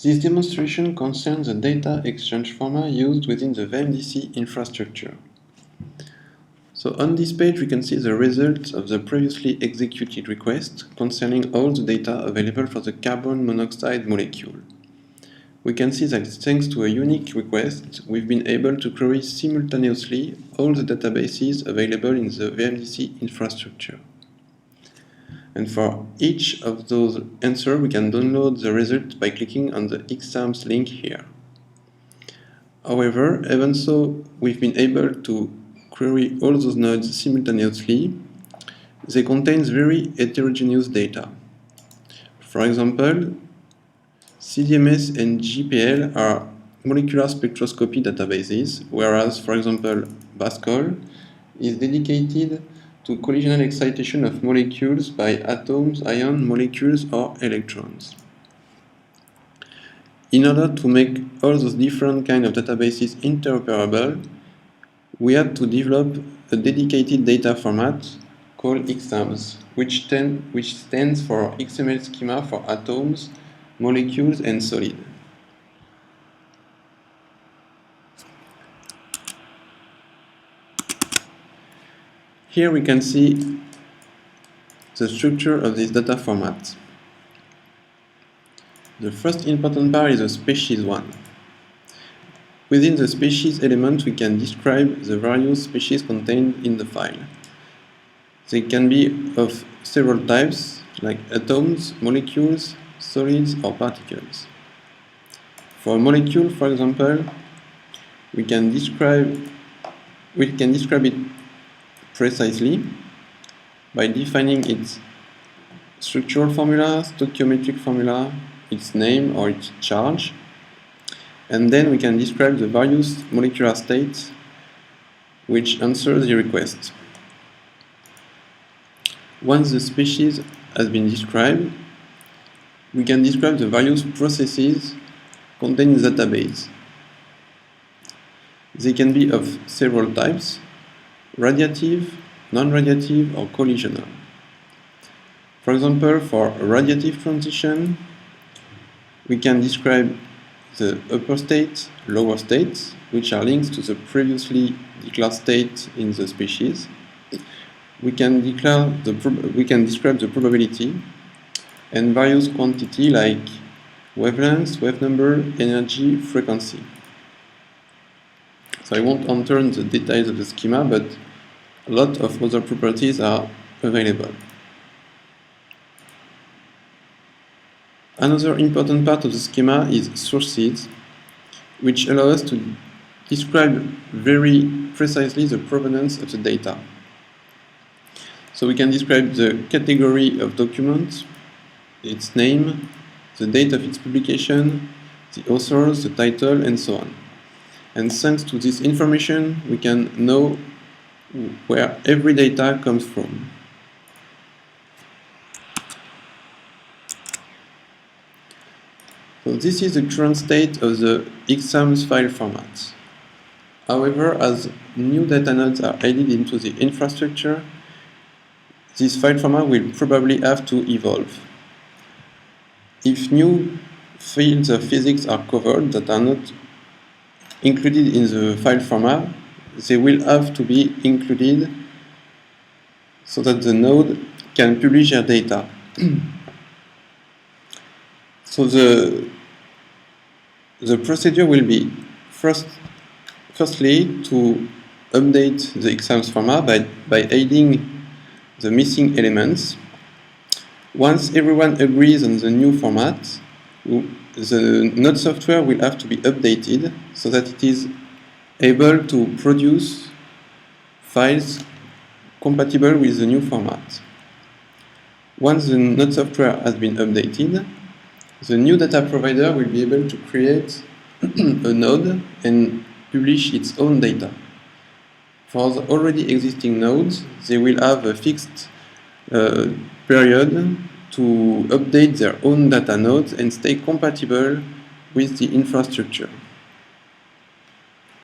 This demonstration concerns the data exchange format used within the VAMDC infrastructure. So on this page we can see the results of the previously executed request concerning all the data available for the carbon monoxide molecule. We can see that thanks to a unique request, we've been able to query simultaneously all the databases available in the VAMDC infrastructure. And for each of those answers, we can download the result by clicking on the exams link here. However, even so, we've been able to query all those nodes simultaneously. They contain very heterogeneous data. For example, CDMS and GPL are molecular spectroscopy databases, whereas, for example, BASCOL is dedicated to collisional excitation of molecules by atoms, ions, molecules, or electrons. In order to make all those different kinds of databases interoperable, we had to develop a dedicated data format called XAMS, which stands for XML schema for atoms, molecules, and solid. Here we can see the structure of this data format. The first important part is the species one. Within the species element, we can describe the various species contained in the file. They can be of several types, like atoms, molecules, solids, or particles. For a molecule, for example, we can describe it precisely by defining its structural formula, stoichiometric formula, its name or its charge, and then we can describe the various molecular states which answer the request. Once the species has been described, we can describe the various processes contained in the database. They can be of several types: radiative, non-radiative, or collisional. For example, for a radiative transition, we can describe the upper state, lower states, which are links to the previously declared state in the species. We can describe the probability and various quantity like wavelength, wave number, energy, frequency. So I won't enter in the details of the schema, but a lot of other properties are available. Another important part of the schema is sources, which allow us to describe very precisely the provenance of the data. So we can describe the category of document, its name, the date of its publication, the authors, the title, and so on. And thanks to this information, we can know where every data comes from. So this is the current state of the XAMS file format. However, as new data nodes are added into the infrastructure, this file format will probably have to evolve. If new fields of physics are covered that are not included in the file format, they will have to be included so that the node can publish their data. So the procedure will be firstly to update the XAMS format by adding the missing elements. Once everyone agrees on the new format, the node software will have to be updated so that it is able to produce files compatible with the new format. Once the node software has been updated, the new data provider will be able to create a node and publish its own data. For the already existing nodes, they will have a fixed period to update their own data nodes and stay compatible with the infrastructure.